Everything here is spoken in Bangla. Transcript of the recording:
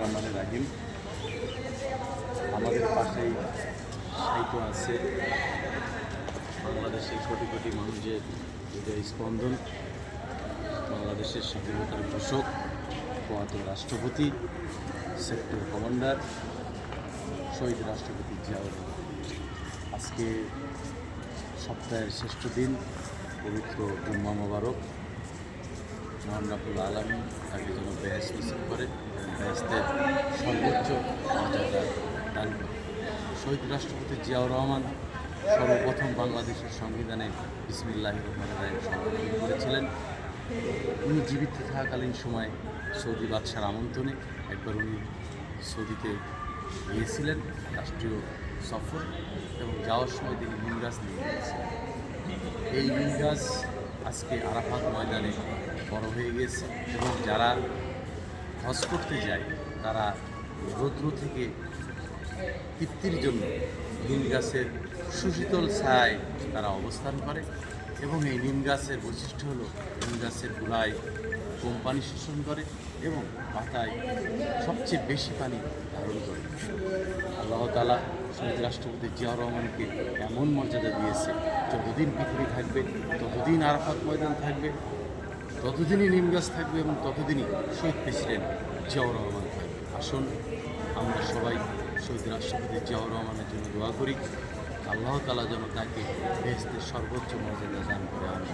রহমানির রাহিম। আমাদের পাশেই সাহিত্য আছে বাংলাদেশের কোটি কোটি মানুষের হৃদয় স্পন্দন, বাংলাদেশের স্বাধীনতার ঘোষক, প্রয়াত রাষ্ট্রপতি, সেক্টর কমান্ডার, শহীদ রাষ্ট্রপতি জিয়াউর রহমান। আজকে সপ্তাহের শ্রেষ্ঠ দিন, পবিত্র জুম্মা মোবারক। মহান রাব্বুল আলামিন তাকে যেন বেহেশত নসিব করে, বেহেশতের সর্বোচ্চ মর্যাদা দান করে। শহীদ রাষ্ট্রপতি জিয়াউর রহমান সর্বপ্রথম বাংলাদেশের সংবিধানে বিসমিল্লাহির রহমানির রহিম সংশোধন করেছিলেন। উনি জীবিত থাকাকালীন সময় সৌদি বাদশার আমন্ত্রণে একবার উনি সৌদিতে গিয়েছিলেন রাষ্ট্রীয় সফর, এবং যাওয়ার সময় তিনি নিম গাছ নিয়ে গিয়েছিলেন। এই নিম গাছ আজকে আরাফাত ময়দানে বড় হয়ে গেছে, এবং যারা হজ করতে যায় তারা রৌদ্র থেকে তৃপ্তির জন্য নিম গাছের সুশীতল ছায়ায় তারা অবস্থান করে। এবং এই নিম গাছের বৈশিষ্ট্য হলো নিম গাছের গোড়ায় কম পানি শোষণ করে এবং পাতায় সবচেয়ে বেশি পানি ধারণ করে। আল্লাহ তাআলা শহীদ রাষ্ট্রপতি জিয়াউর রহমানকে এমন মর্যাদা দিয়েছে, যতদিন পৃথিবী থাকবে ততদিন আরাফাত ময়দান থাকবে, ততদিনই নিম গাছ থাকবে, এবং ততদিনই শহীদ প্রেসিডেন্ট জিয়াউর রহমান থাকবে। আসুন আমরা সবাই শহীদ রাষ্ট্রপতি জিয়াউর রহমানের জন্য দোয়া করি, আল্লাহ তাআলা যেন তাকে বেহেশতের সর্বোচ্চ মর্যাদা দান করে। আমি